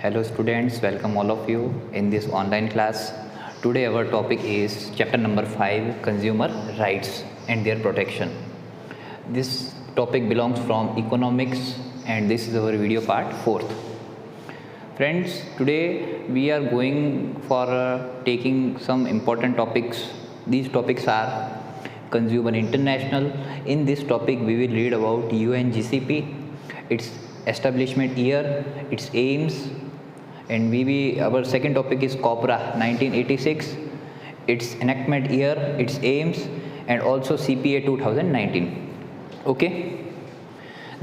Hello students, welcome all of you in this online class. Today our topic is chapter number 5, consumer rights and their protection. This topic belongs from economics and this is our video part 4th. Friends, today we are going for taking some important topics. These topics are Consumer International. In this topic we will read about UNGCP, its establishment year, its aims, and our second topic is COPRA 1986, its enactment year, its aims, and also CPA 2019. Okay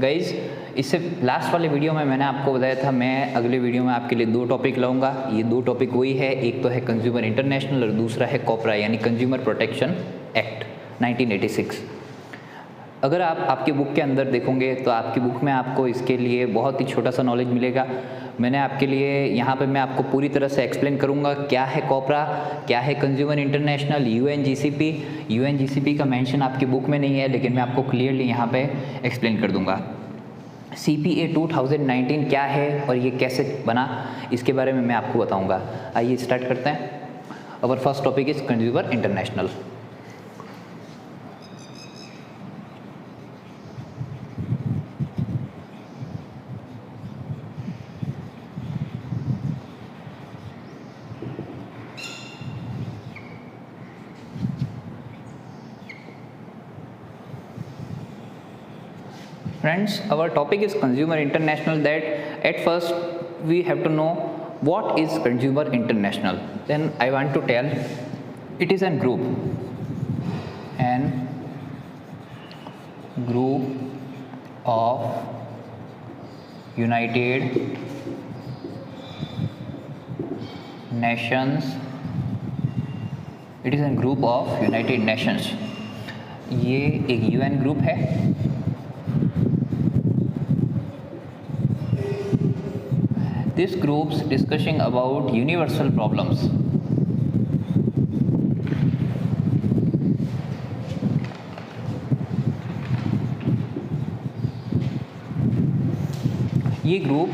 guys, इससे last वाले video में मैंने आपको बताया था मैं अगले video में आपके लिए 2 टॉपिक लाऊंगा. ये 2 टॉपिक वही है, एक तो है कंज्यूमर इंटरनेशनल और दूसरा है कॉपरा यानी कंज्यूमर प्रोटेक्शन एक्ट 1986. अगर आप आपकी बुक के अंदर देखोगे तो आपकी बुक में आपको इसके लिए बहुत ही छोटा सा नॉलेज मिलेगा. मैंने आपके लिए यहाँ पे मैं आपको पूरी तरह से एक्सप्लेन करूँगा क्या है कॉपरा, क्या है कंज्यूमर इंटरनेशनल, यूएनजीसीपी. यूएनजीसीपी का मेंशन आपकी बुक में नहीं है लेकिन मैं आपको क्लियरली यहाँ पे एक्सप्लेन कर दूँगा. CPA 2019 क्या है और ये कैसे बना, इसके बारे में मैं आपको बताऊँगा. आइए स्टार्ट करते हैं. Our first topic is consumer international. Friends, our topic is Consumer International. That at first we have to know what is Consumer International. Then I want to tell it is a group of United Nations. It is a group of United Nations. ये एक UN group है. This groups discussing about universal problems. ये group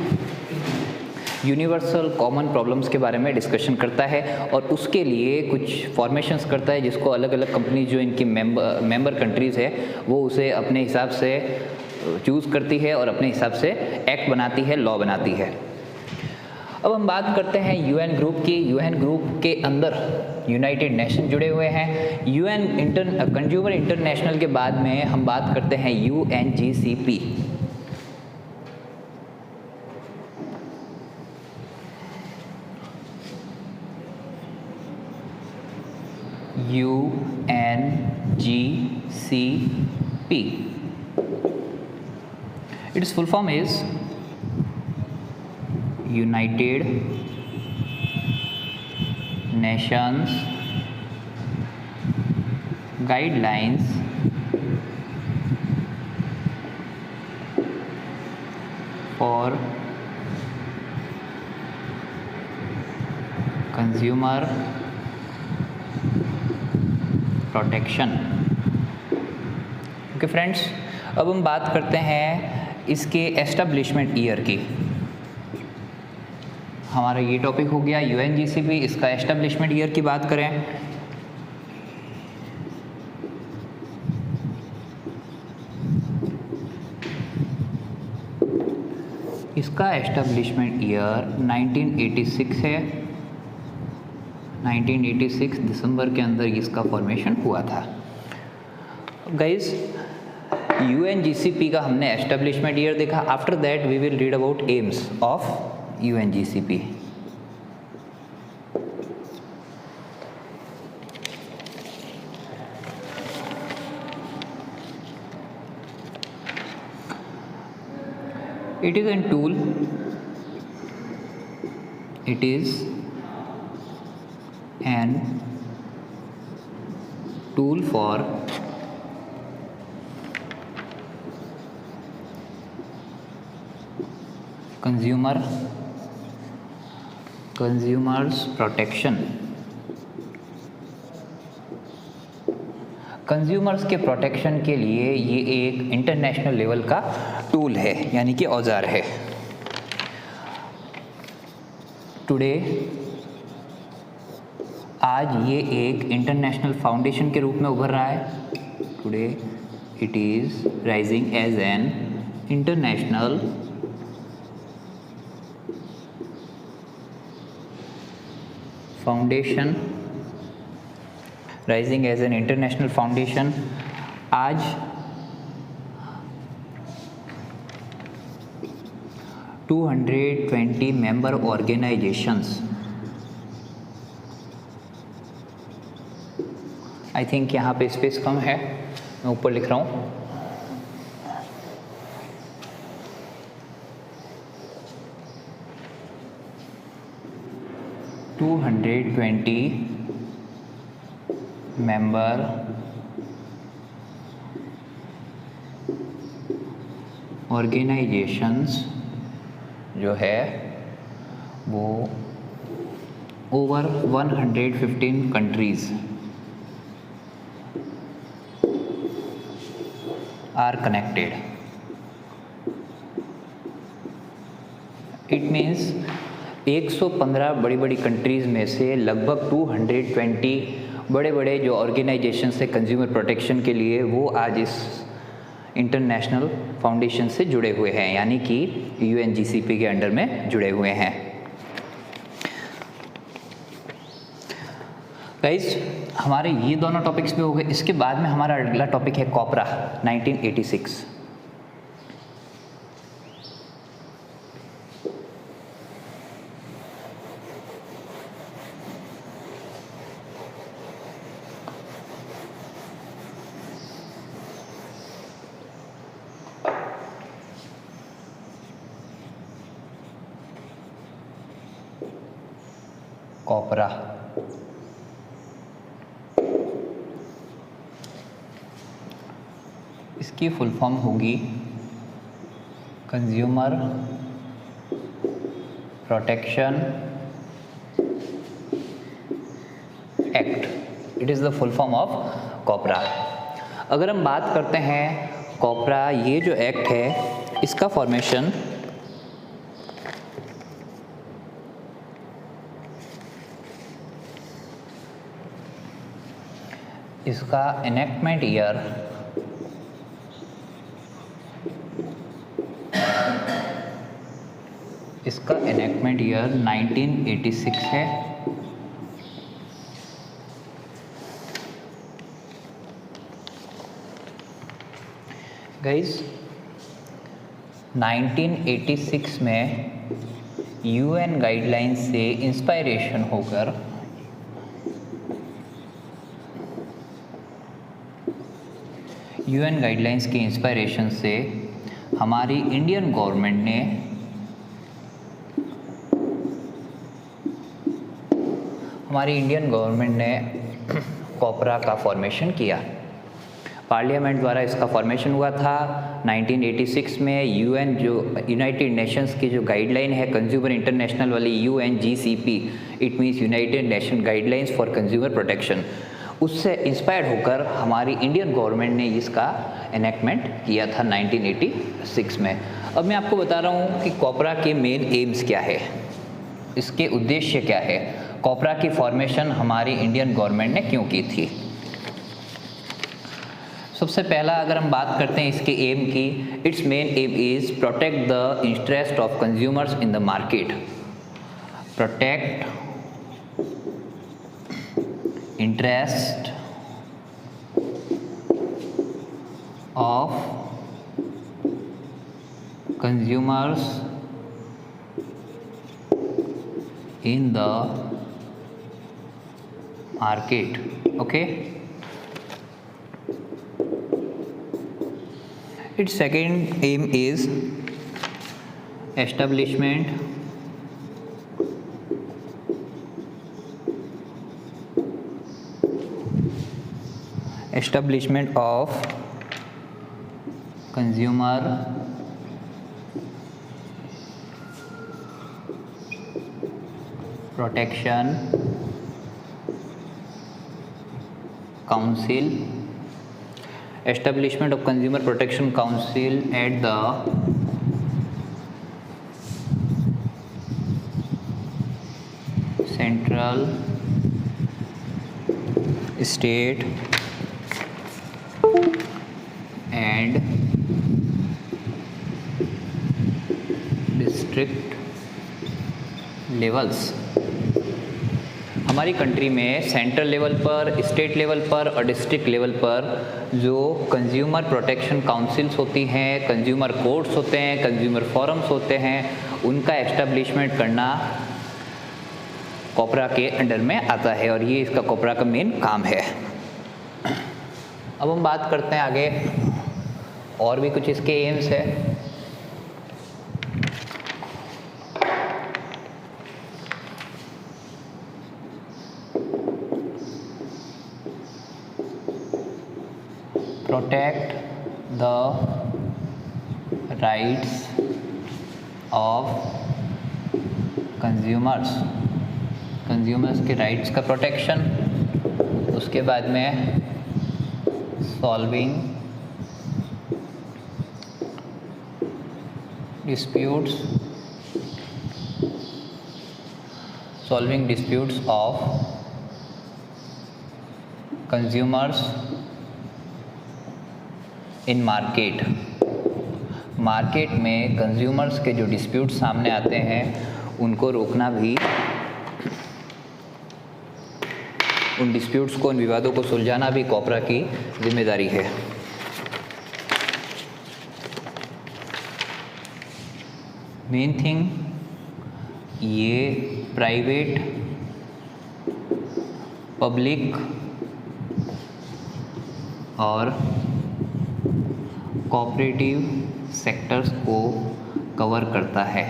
universal common problems के बारे में discussion करता है और उसके लिए कुछ फॉर्मेशंस करता है जिसको अलग अलग कंपनी जो इनकी मेंबर कंट्रीज़ है वो उसे अपने हिसाब से चूज़ करती है और अपने हिसाब से एक्ट बनाती है, लॉ बनाती है. अब हम बात करते हैं यूएन ग्रुप की. यूएन ग्रुप के अंदर यूनाइटेड नेशन जुड़े हुए हैं. कंज्यूमर इंटरनेशनल के बाद में हम बात करते हैं UNGCP. UNGCP. It's full form is United Nations Guidelines for Consumer Protection. Okay friends, अब हम बात करते हैं इसके एस्टेब्लिशमेंट ईयर की. हमारा ये टॉपिक हो गया यूएनजीसीपी. इसका एस्टेब्लिशमेंट ईयर की बात करें इसका एस्टेब्लिशमेंट ईयर 1986 है. 1986 दिसंबर के अंदर इसका फॉर्मेशन हुआ था. गाइस, यूएनजीसीपी का हमने एस्टेब्लिशमेंट ईयर देखा. After that we will read about aims of UNGCP. It is a tool. It is an tool for consumers protection. Consumers के प्रोटेक्शन के लिए ये एक इंटरनेशनल लेवल का टूल है यानी कि औजार है. टुडे आज ये एक इंटरनेशनल फाउंडेशन के रूप में उभर रहा है। Today it is rising as an international foundation, rising as an international foundation. आज 220 मेंबर ऑर्गेनाइजेशंस, आई थिंक यहाँ पे स्पेस कम है, मैं ऊपर लिख रहा हूँ। मेंबर ऑर्गेनाइजेशंस जो है वो over 115 countries are connected. It means 115 बड़ी बड़ी कंट्रीज़ में से लगभग 220 बड़े बड़े जो ऑर्गेनाइजेशंस है कंज्यूमर प्रोटेक्शन के लिए, वो आज इस इंटरनेशनल फाउंडेशन से जुड़े हुए हैं, यानी कि UNGCP के अंडर में जुड़े हुए हैं। गाइस, हमारे ये दोनों टॉपिक्स भी हो गए। इसके बाद में हमारा अगला टॉपिक है कॉपरा 1986। कॉपरा इसकी फुल फॉर्म होगी consumer protection act. It is the full form of COPRA. अगर हम बात करते हैं कॉपरा, ये जो एक्ट है इसका फॉर्मेशन इसका एनेक्टमेंट ईयर इसका एनेक्टमेंट ईयर 1986 है। गाइस, 1986 में UN गाइडलाइंस से इंस्पायरेशन होकर UN गाइडलाइंस के इंस्पायरेशन से हमारी इंडियन गवर्नमेंट ने कॉपरा का फॉर्मेशन किया। पार्लियामेंट द्वारा इसका फॉर्मेशन हुआ था 1986 में। UN जो यूनाइटेड नेशंस की जो गाइडलाइन है कंज्यूमर इंटरनेशनल वाली UNGCP, it means United nation guidelines for consumer protection, उससे इंस्पायर्ड होकर हमारी इंडियन गवर्नमेंट ने इसका एनेक्टमेंट किया था 1986 में। अब मैं आपको बता रहा हूँ कि कॉपरा के मेन एम्स क्या है, इसके उद्देश्य क्या है, कॉपरा की फॉर्मेशन हमारी इंडियन गवर्नमेंट ने क्यों की थी। सबसे पहला अगर हम बात करते हैं इसके एम की, it's main M is protect the interest of consumers in the market. Protect interest of consumers in the market. Okay, its second aim is establishment of consumer protection council, establishment of consumer protection council at the central state and district levels. हमारी country में central level पर, state level पर और district level पर जो consumer protection councils होती हैं, consumer courts होते हैं, कंज्यूमर फोरम्स होते हैं, उनका एस्टेब्लिशमेंट करना कॉपरा के अंडर में आता है और ये इसका कॉपरा का मेन काम है। अब हम बात करते हैं आगे, और भी कुछ इसके एम्स है। Protect the rights of consumers, consumers के राइट्स का प्रोटेक्शन। उसके बाद में solving disputes of consumers in market. Market में कंज्यूमर्स के जो डिस्प्यूट सामने आते हैं उनको रोकना भी, उन डिस्प्यूट्स को, उन विवादों को सुलझाना भी कॉपरा की जिम्मेदारी है। मेन थिंग, ये प्राइवेट, पब्लिक और कोऑपरेटिव सेक्टर्स को कवर करता है।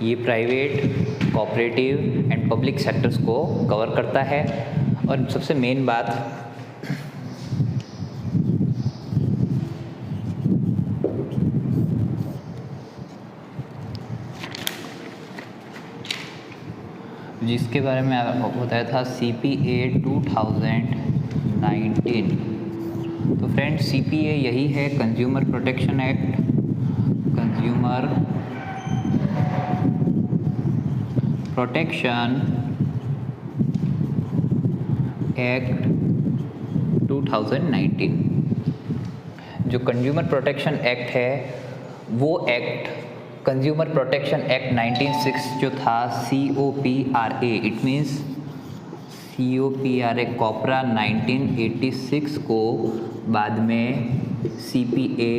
ये private, cooperative and public sectors को कवर करता है। और सबसे मेन बात, जिसके बारे में आपको बताया था, CPA 2019। तो फ्रेंड्स, CPA यही है, consumer protection act, consumer protection act 2019। जो कंज्यूमर प्रोटेक्शन एक्ट है वो एक्ट कंज्यूमर प्रोटेक्शन एक्ट 1906 जो था, COPRA, इट मीन्स COPRA, कॉपरा 1986 को बाद में CPA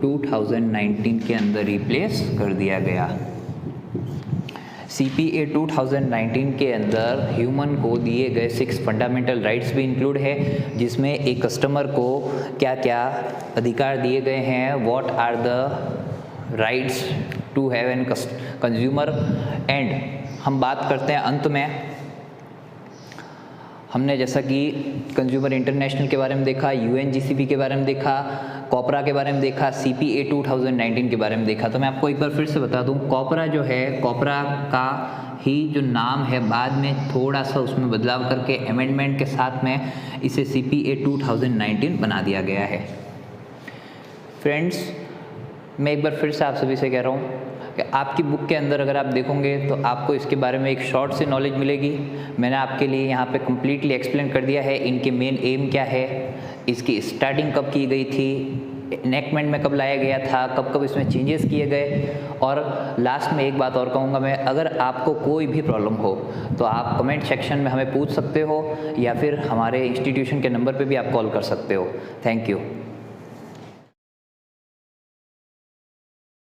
2019 के अंदर रिप्लेस कर दिया गया। CPA 2019 के अंदर ह्यूमन को दिए गए 6 फंडामेंटल राइट्स भी इंक्लूड है, जिसमें एक कस्टमर को क्या क्या अधिकार दिए गए हैं, what are the rights to have an consumer. And हम बात करते हैं अंत में, हमने जैसा कि कंज्यूमर इंटरनेशनल के बारे में देखा, UNGCP के बारे में देखा, कॉपरा के बारे में देखा, CPA 2019 के बारे में देखा। तो मैं आपको एक बार फिर से बता दूं, कॉपरा जो है, कॉपरा का ही जो नाम है, बाद में थोड़ा सा उसमें बदलाव करके अमेंडमेंट के साथ में इसे CPA 2019 बना दिया गया है। फ्रेंड्स, मैं एक बार फिर से आप सभी से कह रहा हूँ कि आपकी बुक के अंदर अगर आप देखोगे तो आपको इसके बारे में एक शॉर्ट सी नॉलेज मिलेगी। मैंने आपके लिए यहाँ पे कम्प्लीटली एक्सप्लेन कर दिया है इनके मेन एम क्या है, इसकी स्टार्टिंग कब की गई थी, एनेक्टमेंट में कब लाया गया था, कब कब इसमें चेंजेस किए गए। और लास्ट में एक बात और कहूँगा मैं, अगर आपको कोई भी प्रॉब्लम हो तो आप कमेंट सेक्शन में हमें पूछ सकते हो या फिर हमारे इंस्टीट्यूशन के नंबर पे भी आप कॉल कर सकते हो। Thank you.